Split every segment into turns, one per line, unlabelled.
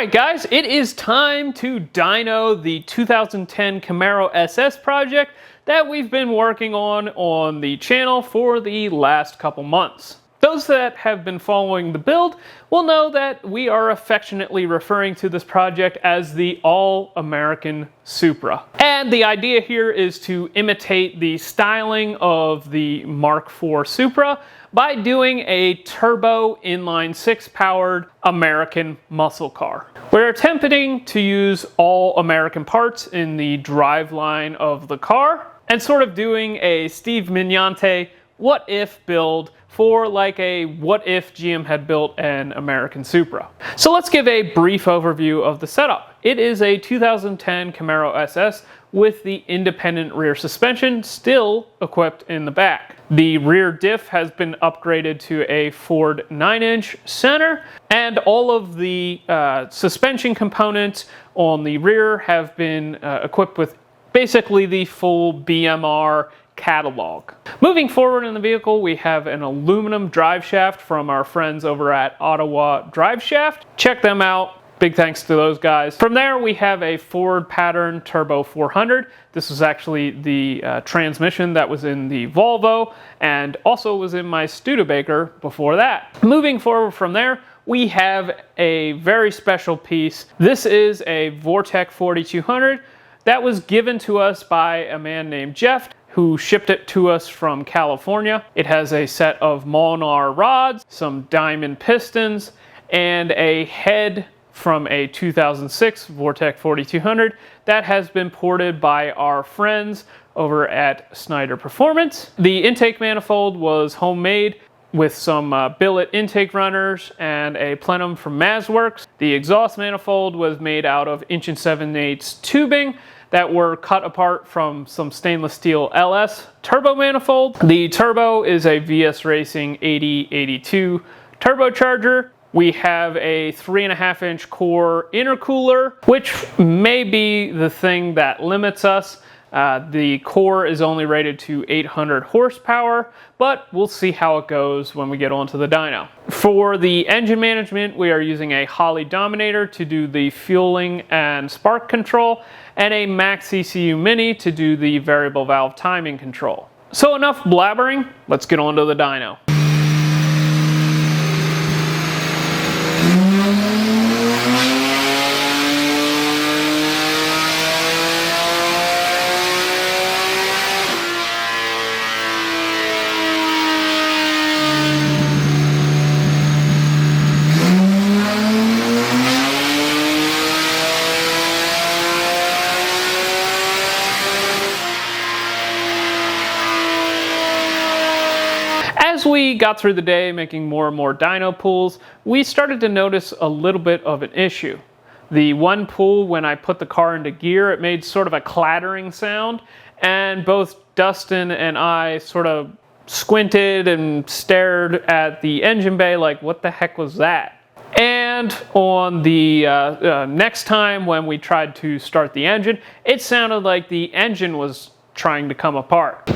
Alright guys, it is time to dyno the 2010 Camaro SS project that we've been working on the channel for the last couple months. Those that have been following the build will know that we are affectionately referring to this project as the All-American Supra. And the idea here is to imitate the styling of the Mark IV Supra by doing a turbo inline-six powered American muscle car. We're attempting to use all American parts in the driveline of the car and sort of doing a Steve Mignante what if build for like a what if GM had built an American Supra. So let's give a brief overview of the setup. It is a 2010 Camaro SS with the independent rear suspension still equipped in the back. The rear diff has been upgraded to a Ford 9-inch center, and all of the suspension components on the rear have been equipped with basically the full BMR catalog. Moving forward in the vehicle, we have an aluminum drive shaft from our friends over at Ottawa Drive Shaft. Check them out. Big thanks to those guys. From there, we have a Ford Pattern Turbo 400. This was actually the transmission that was in the Volvo and also was in my Studebaker before that. Moving forward from there, we have a very special piece. This is a Vortec 4200 that was given to us by a man named Jeff, who shipped it to us from California. It has a set of Molnar rods, some diamond pistons, and a head from a 2006 Vortec 4200 that has been ported by our friends over at Snyder Performance. The intake manifold was homemade with some billet intake runners and a plenum from Mazworks. The exhaust manifold was made out of 1 7/8" tubing that were cut apart from some stainless steel LS turbo manifold. The turbo is a VS Racing 8082 turbocharger. We have a 3.5-inch core intercooler, which may be the thing that limits us. The core is only rated to 800 horsepower, but we'll see how it goes when we get onto the dyno. For the engine management, we are using a Holley Dominator to do the fueling and spark control, and a Max ECU Mini to do the variable valve timing control. So enough blabbering, let's get on to the dyno. As we got through the day making more and more dyno pulls, we started to notice a little bit of an issue. The one pull, when I put the car into gear, it made sort of a clattering sound, and both Dustin and I sort of squinted and stared at the engine bay like, what the heck was that? And on the next time when we tried to start the engine, it sounded like the engine was trying to come apart.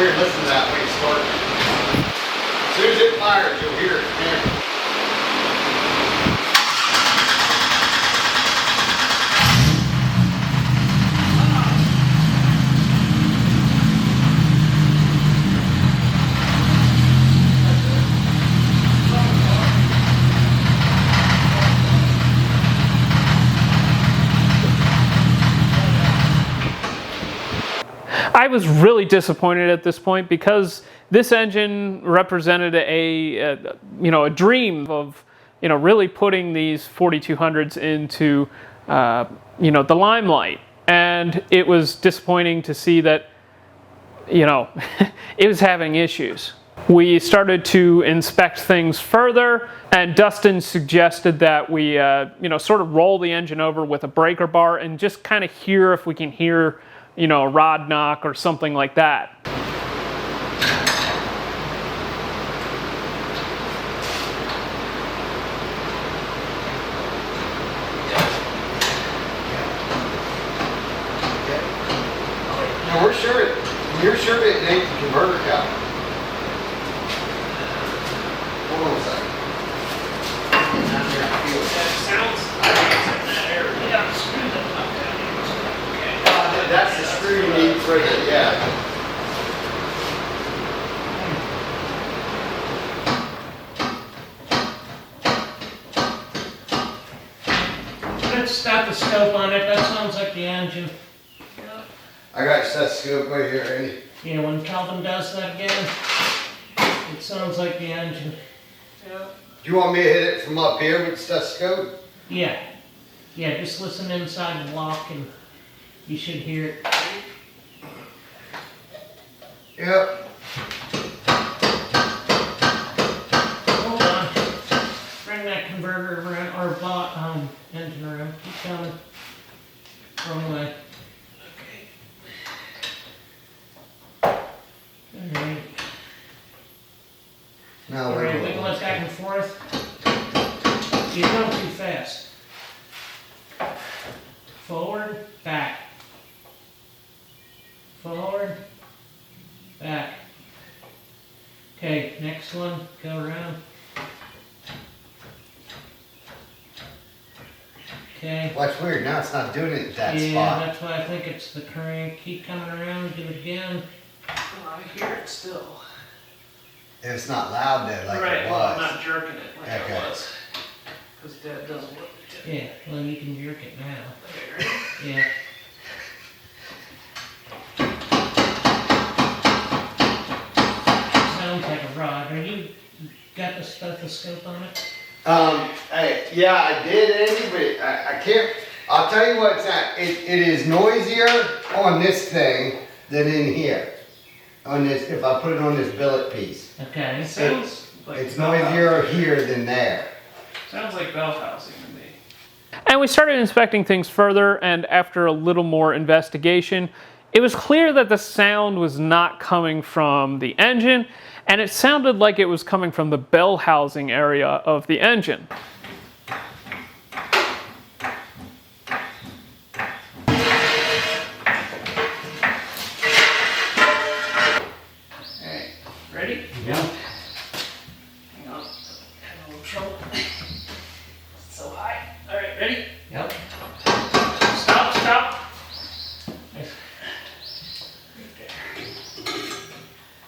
Listen to that when you start. As soon as it fires, you'll hear it.
I was really disappointed at this point because this engine represented a dream of really putting these 4200s into the limelight, and it was disappointing to see that it was having issues. We started to inspect things further, and Dustin suggested that we sort of roll the engine over with a breaker bar and just kind of hear if we can hear a rod knock or something like that.
You're sure it ain't the converter cap? Hold on a second. That's the screw you need for it, yeah.
Put a stethoscope on it, that sounds like the engine.
I got a stethoscope right here, Andy.
Yeah, when Calvin does that again, it sounds like the engine.
Do you want me to hit it from up here with the stethoscope?
Yeah. Yeah, just listen inside the lock and you should hear it.
Yep.
Hold on. Bring that converter around, or engine around. Keep coming. Wrong way. Alright.
Now
Alright, wiggle it back and forth. You're going too fast. Forward, back. Forward, back. Okay, next one, go around. Okay.
Well, that's weird. Now it's not doing it at that
Yeah,
spot.
that's why I think it's the crank. Keep coming around, do it again.
Oh, I hear it still.
It's not loud then like
Right,
it
well,
was.
I'm not jerking it like
Okay.
it was. Because Dad doesn't want me to.
Yeah, well, you can jerk it now.
Okay, ready?
Yeah. Sounds like a rod. Are you got the stethoscope on it?
Yeah, I did, Andy, but I can't. I'll tell you what it's at. It is noisier on this thing than in here. On this, if I put it on this billet piece.
Okay.
Sounds like
It's
bell
noisier
housing.
here than there.
Sounds like bell housing to me. And we started inspecting things further, and after a little more investigation, it was clear that the sound was not coming from the engine, and it sounded like it was coming from the bell housing area of the engine. Alright, ready?
Yeah.
Hang on. Having a little trouble. It's so high. Alright, ready?
Yep.
Stop, stop.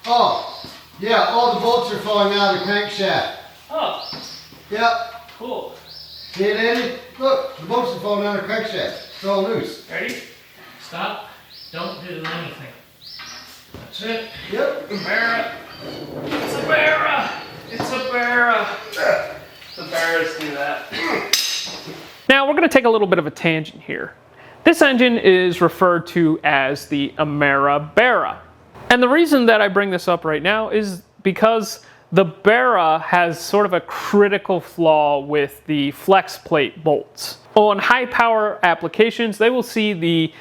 Oh, yeah, all the bolts are falling out of the crankshaft.
Oh,
Yep.
cool.
See it, Andy? Look, the bolts are falling out of the crankshaft. It's all loose.
Ready?
Stop. Don't do anything. That's it.
Yep.
Bara. It's a Bara. It's a Bara. The Baras do that. Now we're going to take a little bit of a tangent here. This engine is referred to as the Ameri-Barra. And the reason that I bring this up right now is because the Bara has sort of a critical flaw with the flex plate bolts. On high power applications, they will see the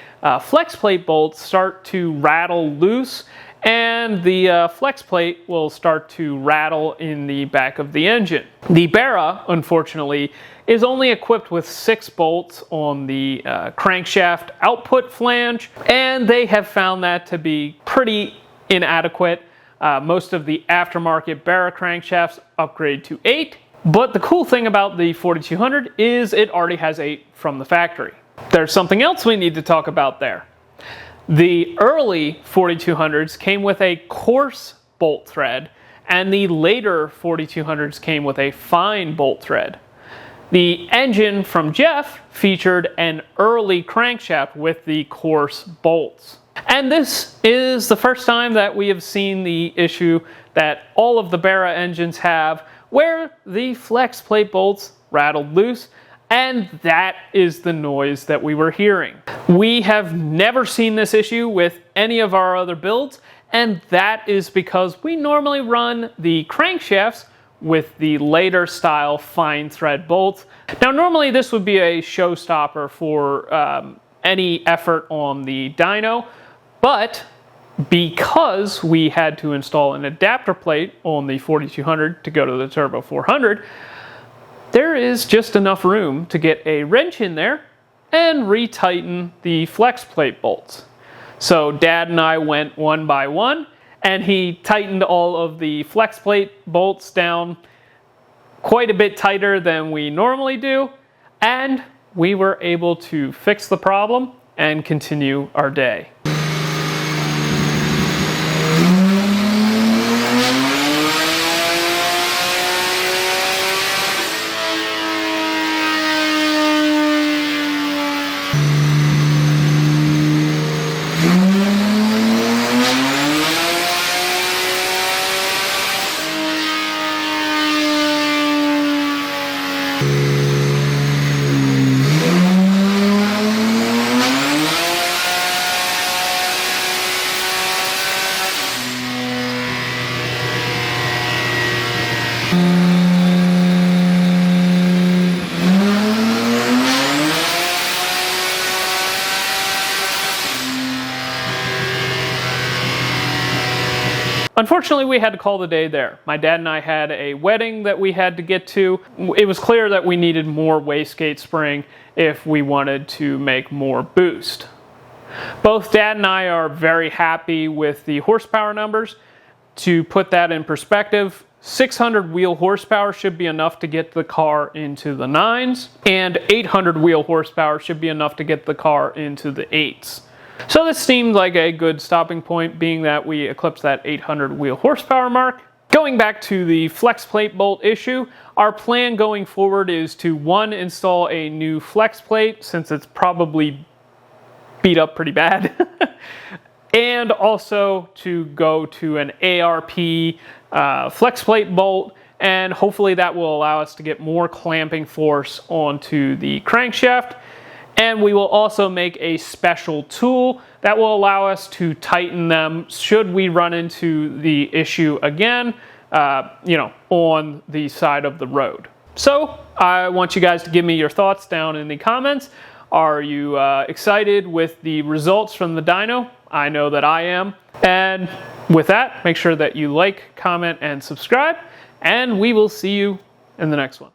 flex plate bolts start to rattle loose, and the flex plate will start to rattle in the back of the engine. The Bara, unfortunately, is only equipped with 6 bolts on the crankshaft output flange, and they have found that to be pretty inadequate. Most of the aftermarket Bara crankshafts upgrade to 8, but the cool thing about the 4200 is it already has 8 from the factory. There's something else we need to talk about there. The early 4200s came with a coarse bolt thread, and the later 4200s came with a fine bolt thread. The engine from Jeff featured an early crankshaft with the coarse bolts. And this is the first time that we have seen the issue that all of the Bara engines have, where the flex plate bolts rattled loose, and that is the noise that we were hearing. We have never seen this issue with any of our other builds, and that is because we normally run the crankshafts with the later style fine thread bolts. Now normally this would be a showstopper for any effort on the dyno, but because we had to install an adapter plate on the 4200 to go to the Turbo 400, there is just enough room to get a wrench in there and retighten the flex plate bolts. So Dad and I went one by one, and he tightened all of the flex plate bolts down quite a bit tighter than we normally do, and we were able to fix the problem and continue our day. Unfortunately, we had to call the day there. My dad and I had a wedding that we had to get to. It was clear that we needed more wastegate spring if we wanted to make more boost. Both Dad and I are very happy with the horsepower numbers. To put that in perspective, 600 wheel horsepower should be enough to get the car into the 9s, and 800 wheel horsepower should be enough to get the car into the 8s. So this seemed like a good stopping point, being that we eclipsed that 800 wheel horsepower mark. Going back to the flex plate bolt issue, our plan going forward is to, one, install a new flex plate, since it's probably beat up pretty bad, and also to go to an ARP flex plate bolt, and hopefully that will allow us to get more clamping force onto the crankshaft. And we will also make a special tool that will allow us to tighten them should we run into the issue again, on the side of the road. So I want you guys to give me your thoughts down in the comments. Are you excited with the results from the dyno? I know that I am. And with that, make sure that you like, comment, and subscribe, and we will see you in the next one.